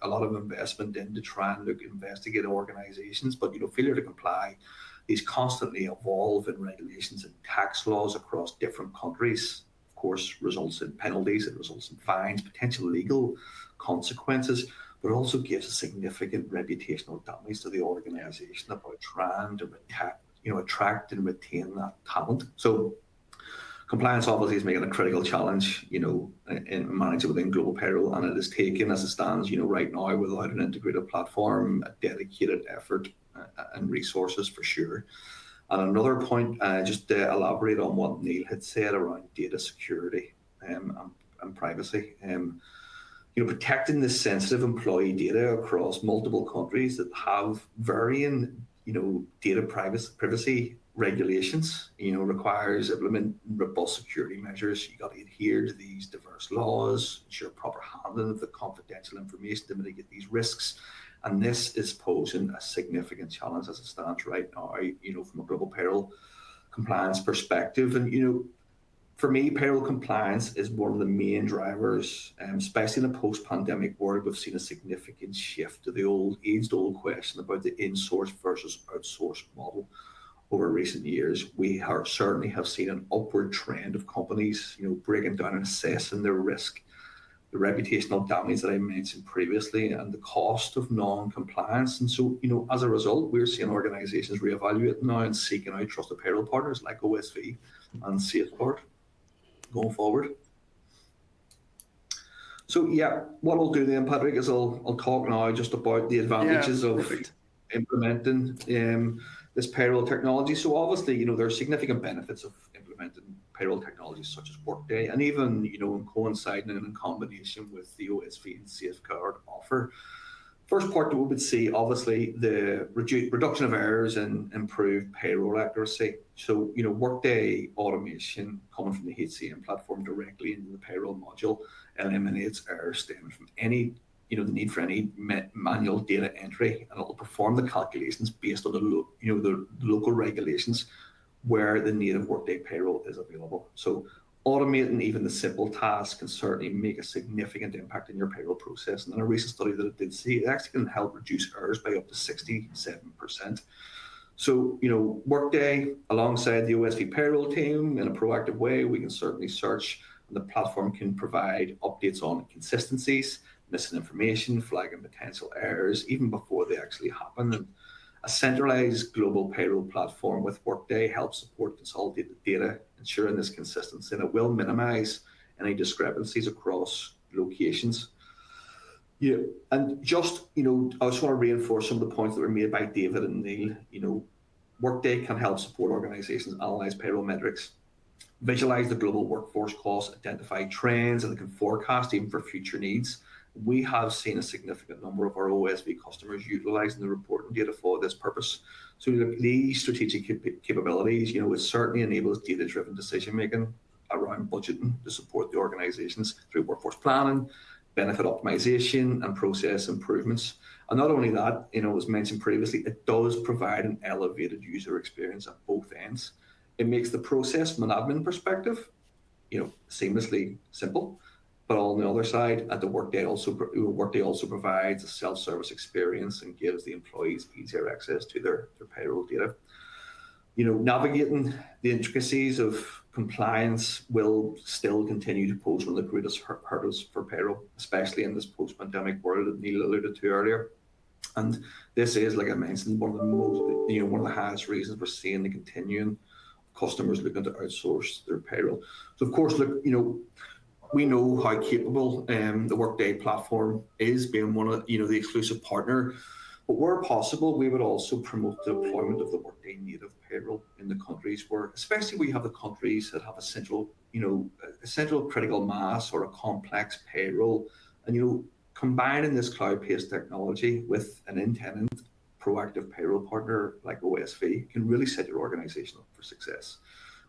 a lot of investment in to try and investigate organizations. But failure to comply, these constantly evolving regulations and tax laws across different countries, of course, results in penalties, it results in fines, potential legal consequences, but also gives a significant reputational damage to the organization about trying to attract and retain that talent. So compliance obviously is making a critical challenge, in managing within global payroll, and it is taken as it stands, right now, without an integrated platform, a dedicated effort and resources for sure. And another point, just to elaborate on what Neil had said around data security and privacy. Protecting the sensitive employee data across multiple countries that have varying, data privacy regulations, requires implement robust security measures. You got to adhere to these diverse laws, ensure proper handling of the confidential information to mitigate these risks. And this is posing a significant challenge as it stands right now, from a global payroll compliance perspective. And, for me, payroll compliance is one of the main drivers, especially in a post-pandemic world. We've seen a significant shift to the age-old question about the in-source versus outsourced model. Over recent years, we certainly have seen an upward trend of companies, breaking down and assessing their risk, the reputational damage that I mentioned previously, and the cost of non-compliance. And so, as a result, we're seeing organizations reevaluate now and seeking out trusted payroll partners like OSV and Safeguard going forward. So, yeah, what I'll do then, Patrick, is I'll talk now just about the advantages of... Perfect. implementing this payroll technology. So obviously, there are significant benefits of implementing payroll technologies such as Workday, and even, in coinciding and in combination with the OSV and Safeguard offer. First part that we would see, obviously, the reduction of errors and improved payroll accuracy. So, Workday automation coming from the HCM platform directly into the payroll module eliminates errors stemming from any, the need for any manual data entry, and it will perform the calculations based on the local regulations where the native Workday payroll is available. So automating even the simple tasks can certainly make a significant impact in your payroll process. And in a recent study that I did see, it actually can help reduce errors by up to 67%. So, Workday, alongside the OSV payroll team, in a proactive way, we can certainly search, and the platform can provide updates on consistencies, missing information, flagging potential errors, even before they actually happen. And a centralized global payroll platform with Workday helps support consolidated data, ensuring this consistency, and it will minimize any discrepancies across locations. Yeah, and just, I just want to reinforce some of the points that were made by David and Neil. Workday can help support organizations analyze payroll metrics, visualize the global workforce costs, identify trends, and it can forecast even for future needs. We have seen a significant number of our OSV customers utilizing the reporting data for this purpose. So these strategic capabilities, it certainly enables data-driven decision-making around budgeting to support the organizations through workforce planning, benefit optimization, and process improvements. And not only that, as mentioned previously, it does provide an elevated user experience at both ends. It makes the process from an admin perspective, seamlessly simple. But on the other side, at the Workday also provides a self-service experience and gives the employees easier access to their payroll data. Navigating the intricacies of compliance will still continue to pose one of the greatest hurdles for payroll, especially in this post-pandemic world that Neil alluded to earlier. And this is, like I mentioned, one of the highest reasons we're seeing the continuing customers looking to outsource their payroll. So of course, look, we know how capable the Workday platform is, being one of the exclusive partner. But where possible, we would also promote the deployment of the Workday native payroll in the countries where, especially we have the countries that have a central critical mass or a complex payroll, and combining this cloud-based technology with an independent, proactive payroll partner like OSV can really set your organization up for success.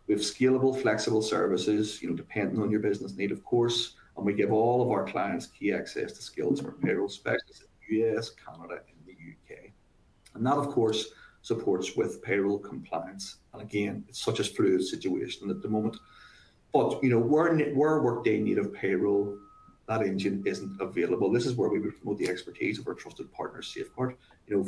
We have scalable, flexible services, depending on your business need, of course, and we give all of our clients key access to skills for payroll specialists in the US, Canada, and the UK. And that, of course, supports with payroll compliance. And again, it's such a fluid situation at the moment. But, where Workday native payroll, that engine isn't available, this is where we would promote the expertise of our trusted partner, Safeguard.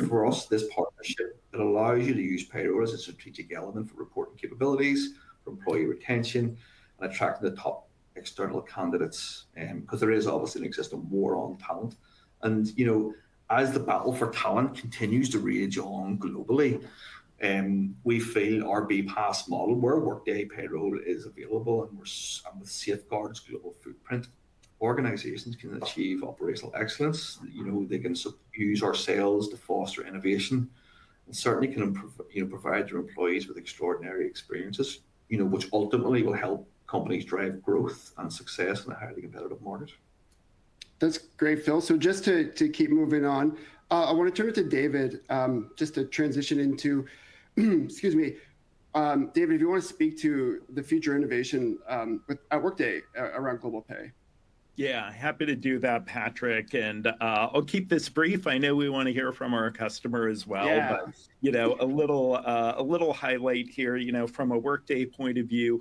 For us, this partnership, it allows you to use payroll as a strategic element for reporting capabilities, for employee retention, and attracting the top external candidates, because there is obviously an existing war on talent. And, as the battle for talent continues to rage on globally, we feel our BPaaS model, where Workday payroll is available and with Safeguard's global footprint, organizations can achieve operational excellence. They can use our sales to foster innovation, and certainly can provide their employees with extraordinary experiences, which ultimately will help companies drive growth and success in a highly competitive market. That's great, Phil. So just to keep moving on, I want to turn it to David, just to transition into, excuse me, David, if you want to speak to the future innovation at Workday around global pay. Yeah, happy to do that, Patrick. And I'll keep this brief. I know we want to hear from our customer as well, yeah. But a little highlight here, from a Workday point of view,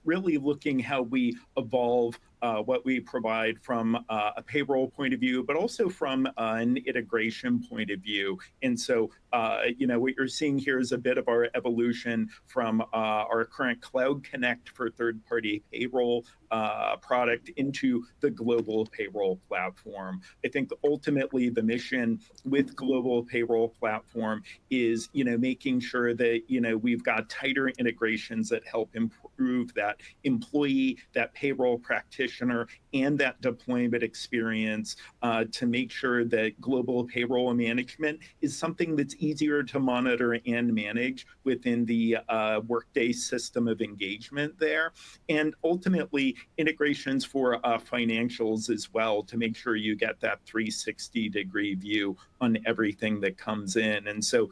really looking how we evolve what we provide from a payroll point of view, but also from an integration point of view. And so, what you're seeing here is a bit of our evolution from our current Cloud Connect for third-party payroll product into the global payroll platform. I think ultimately the mission with global payroll platform is, making sure that, we've got tighter integrations that help improve that employee, that payroll practitioner practitioner and that deployment experience to make sure that global payroll management is something that's easier to monitor and manage within the Workday system of engagement there. And ultimately, integrations for financials as well to make sure you get that 360-degree view on everything that comes in. And so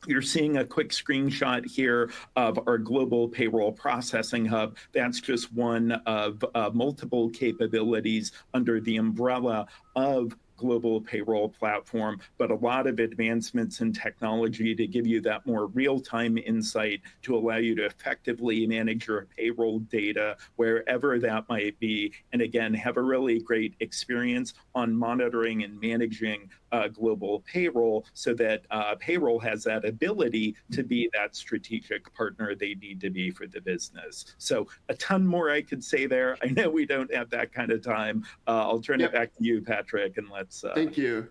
you're seeing a quick screenshot here of our global payroll processing hub. That's just one of multiple capabilities under the umbrella of global payroll platform, but a lot of advancements in technology to give you that more real-time insight to allow you to effectively manage your payroll data wherever that might be. And again, have a really great experience on monitoring and managing global payroll so that payroll has that ability to be that strategic partner they need to be for the business. So a ton more I could say there. I know we don't have that kind of time. I'll turn it back to you, Patrick, and let's... Thank you.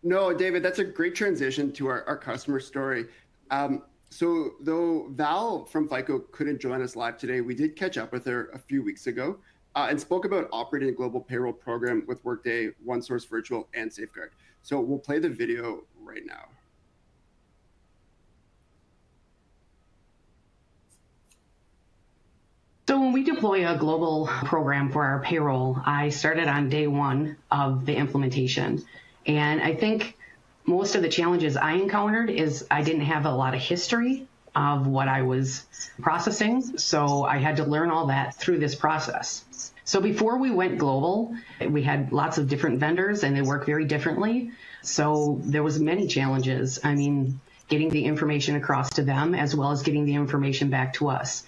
No, David, that's a great transition to our customer story. So though Val from FICO couldn't join us live today, we did catch up with her a few weeks ago and spoke about operating a global payroll program with Workday, OneSource Virtual, and Safeguard. So we'll play the video right now. So when we deploy a global program for our payroll, I started on day one of the implementation. And I think most of the challenges I encountered is I didn't have a lot of history of what I was processing. So I had to learn all that through this process. So before we went global, we had lots of different vendors and they work very differently. So there was many challenges. I mean, getting the information across to them as well as getting the information back to us.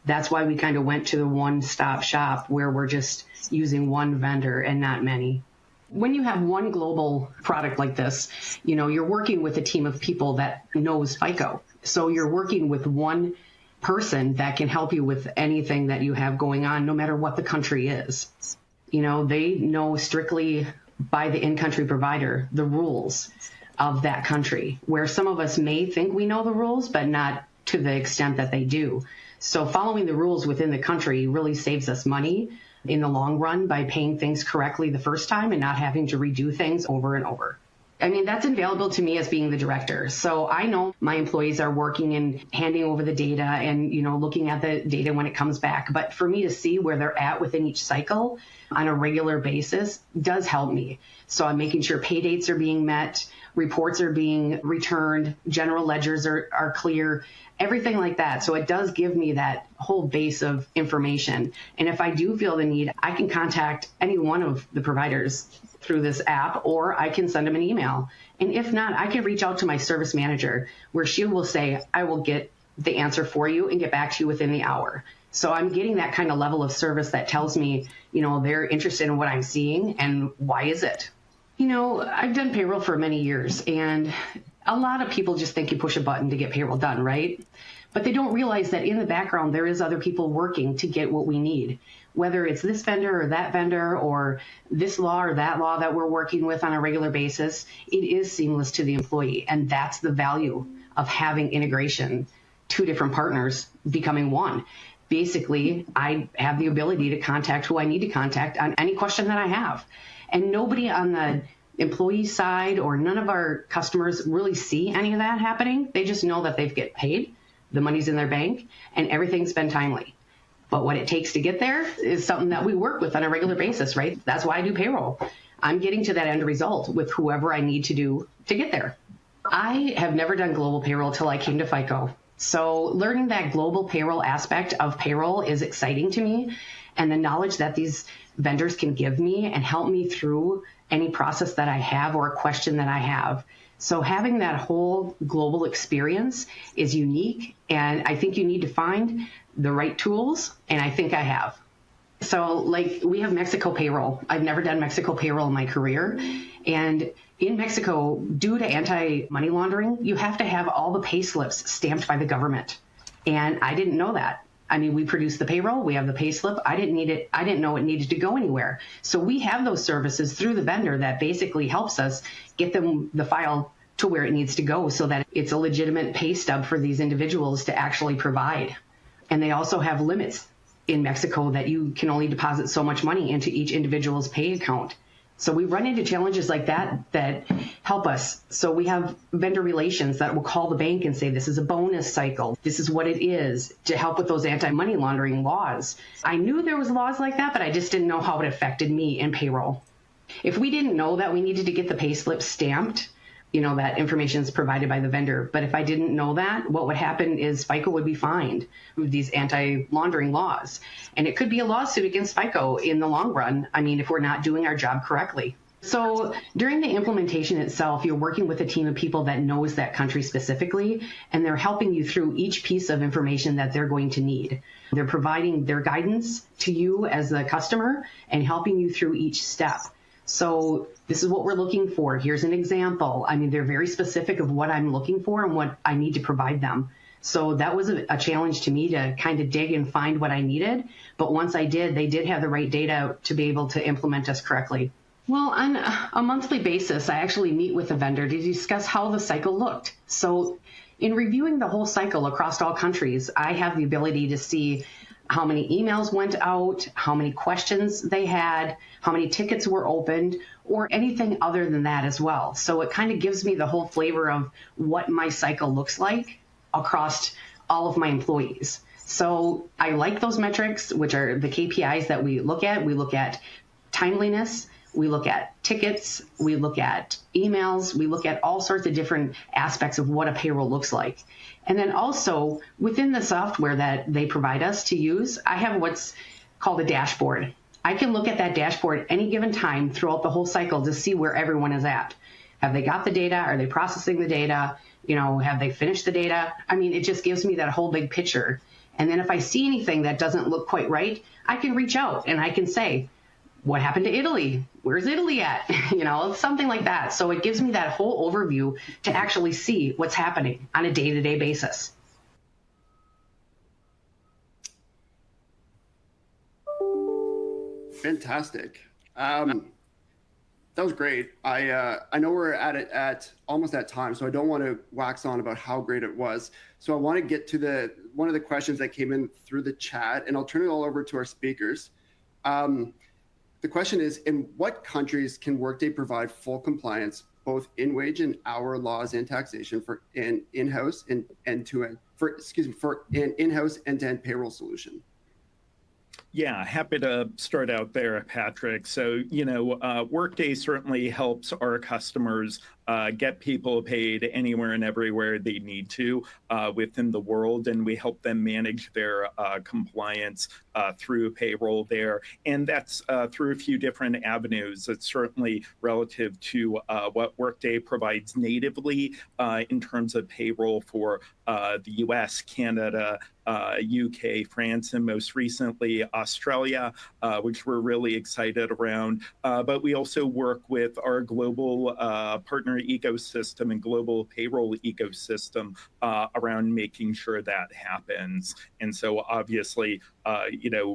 That's why we kind of went to the one-stop shop where we're just using one vendor and not many. When you have one global product like this, you know, you're working with a team of people that knows FICO. So you're working with one person that can help you with anything that you have going on, no matter what the country is. You know, they know strictly by the in-country provider the rules of that country, where some of us may think we know the rules, but not to the extent that they do. So following the rules within the country really saves us money in the long run by paying things correctly the first time and not having to redo things over and over. I mean, that's invaluable to me as being the director. So I know my employees are working and handing over the data and, you know, looking at the data when it comes back. But for me to see where they're at within each cycle on a regular basis does help me. So I'm making sure pay dates are being met, reports are being returned, general ledgers are clear, everything like that. So it does give me that whole base of information. And if I do feel the need, I can contact any one of the providers through this app, or I can send them an email. And if not, I can reach out to my service manager where she will say, I will get the answer for you and get back to you within the hour. So I'm getting that kind of level of service that tells me, you know, they're interested in what I'm seeing and why is it? You know, I've done payroll for many years, and a lot of people just think you push a button to get payroll done, right? But they don't realize that in the background, there is other people working to get what we need, whether it's this vendor or that vendor or this law or that law that we're working with on a regular basis. It is seamless to the employee, and that's the value of having integration, two different partners becoming one. Basically, I have the ability to contact who I need to contact on any question that I have. And nobody on the employee side or none of our customers really see any of that happening. They just know that they've get paid, the money's in their bank, and everything's been timely. But what it takes to get there is something that we work with on a regular basis, right? That's why I do payroll. I'm getting to that end result with whoever I need to do to get there. I have never done global payroll till I came to FICO. So learning that global payroll aspect of payroll is exciting to me, and the knowledge that these vendors can give me and help me through any process that I have or a question that I have. So having that whole global experience is unique, and I think you need to find the right tools, and I think I have. So like we have Mexico payroll. I've never done Mexico payroll in my career, and in Mexico, due to anti-money laundering, you have to have all the pay slips stamped by the government. And I didn't know that. I mean, we produce the payroll, we have the pay slip. I didn't need it. I didn't know it needed to go anywhere. So we have those services through the vendor that basically helps us get them the file to where it needs to go so that it's a legitimate pay stub for these individuals to actually provide. And they also have limits in Mexico that you can only deposit so much money into each individual's pay account. So we run into challenges like that help us. So we have vendor relations that will call the bank and say, this is a bonus cycle. This is what it is, to help with those anti-money laundering laws. I knew there was laws like that, but I just didn't know how it affected me in payroll. If we didn't know that we needed to get the pay slip stamped, that information is provided by the vendor. But if I didn't know that, what would happen is FICO would be fined with these anti-laundering laws. And it could be a lawsuit against FICO in the long run, if we're not doing our job correctly. So during the implementation itself, you're working with a team of people that knows that country specifically, and they're helping you through each piece of information that they're going to need. They're providing their guidance to you as the customer and helping you through each step. So this is what we're looking for. Here's an example. They're very specific of what I'm looking for and what I need to provide them. So that was a challenge to me to kind of dig and find what I needed. But once I did, they did have the right data to be able to implement us correctly. Well, on a monthly basis, I actually meet with the vendor to discuss how the cycle looked. So in reviewing the whole cycle across all countries, I have the ability to see how many emails went out, how many questions they had, how many tickets were opened, or anything other than that as well. So it kind of gives me the whole flavor of what my cycle looks like across all of my employees. So I like those metrics, which are the KPIs that we look at. We look at timeliness, we look at tickets, we look at emails, we look at all sorts of different aspects of what a payroll looks like. And then also within the software that they provide us to use, I have what's called a dashboard. I can look at that dashboard at any given time throughout the whole cycle to see where everyone is at. Have they got the data? Are they processing the data? Have they finished the data? It just gives me that whole big picture. And then if I see anything that doesn't look quite right, I can reach out and I can say, what happened to Italy? Where's Italy at? Something like that. So it gives me that whole overview to actually see what's happening on a day-to-day basis. Fantastic. That was great. I know we're at almost that time, so I don't want to wax on about how great it was. So I want to get to one of the questions that came in through the chat, and I'll turn it all over to our speakers. The question is, in what countries can Workday provide full compliance, both in wage and hour laws and taxation for an in-house and end-to-end, for an in-house end-to-end payroll solution? Yeah, happy to start out there, Patrick. So, Workday certainly helps our customers get people paid anywhere and everywhere they need to within the world, and we help them manage their compliance through payroll there. And that's through a few different avenues. It's certainly relative to what Workday provides natively in terms of payroll for the US, Canada, UK, France, and most recently Australia, which we're really excited around. But we also work with our global partner ecosystem and global payroll ecosystem around making sure that happens. And so obviously,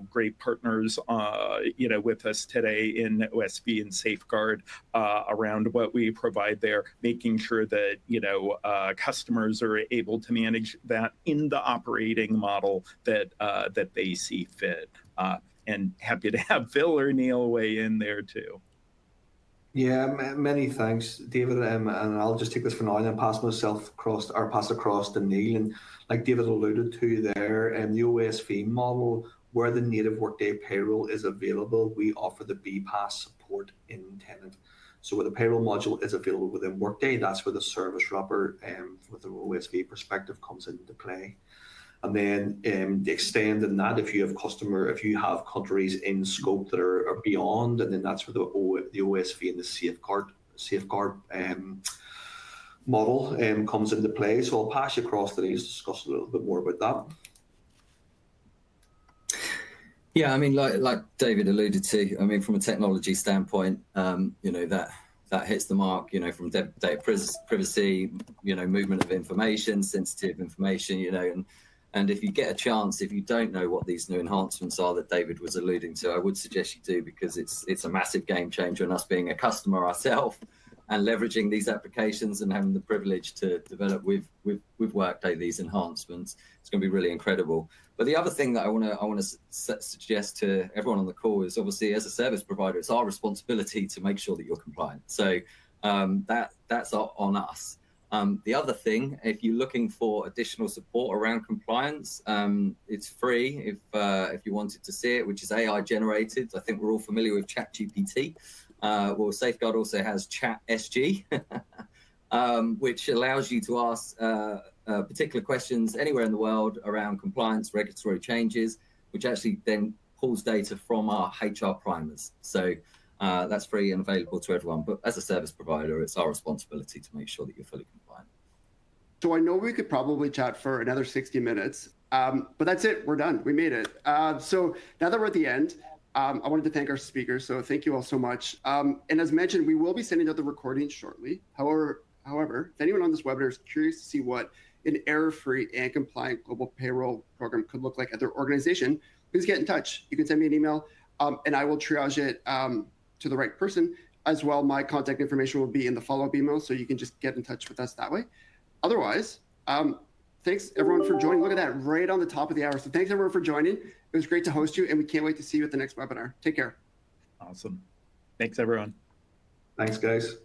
great partners, with us today in OSV and Safeguard around what we provide there, making sure that, customers are able to manage that in the operating model that they see fit. And happy to have Phil or Neil weigh in there too. Yeah, many thanks, David. And I'll just take this for now and then pass across to Neil. And like David alluded to there, the OSV model, where the native Workday payroll is available, we offer the BPaaS support in tenant. So where the payroll module is available within Workday, that's where the service wrapper with the OSV perspective comes into play. And then extending that, if you have countries in scope that are beyond, and then that's where the OSV and the safeguard model comes into play. So I'll pass you across to these to discuss a little bit more about that. Yeah, like David alluded to, from a technology standpoint, that hits the mark, from data privacy, movement of information, sensitive information, and if you get a chance, if you don't know what these new enhancements are that David was alluding to, I would suggest you do, because it's a massive game changer. And us being a customer ourselves, and leveraging these applications and having the privilege to develop with Workday these enhancements. It's going to be really incredible. But the other thing that I want to suggest to everyone on the call is, obviously, as a service provider, it's our responsibility to make sure that you're compliant. So that's on us. The other thing, if you're looking for additional support around compliance, it's free if you wanted to see it, which is AI generated. I think we're all familiar with ChatGPT. Well, Safeguard also has ChatSG, which allows you to ask particular questions anywhere in the world around compliance, regulatory changes, which actually then pulls data from our HR primers. So that's free and available to everyone. But as a service provider, it's our responsibility to make sure that you're fully compliant. So I know we could probably chat for another 60 minutes, but that's it. We're done. We made it. So now that we're at the end, I wanted to thank our speakers. So thank you all so much. And as mentioned, we will be sending out the recording shortly. However, if anyone on this webinar is curious to see what an error-free and compliant global payroll program could look like at their organization, please get in touch. You can send me an email, and I will triage it to the right person. As well, my contact information will be in the follow-up email, so you can just get in touch with us that way. Otherwise, thanks everyone for joining. Look at that, right on the top of the hour. So thanks everyone for joining. It was great to host you, and we can't wait to see you at the next webinar. Take care. Awesome. Thanks, everyone. Thanks, guys.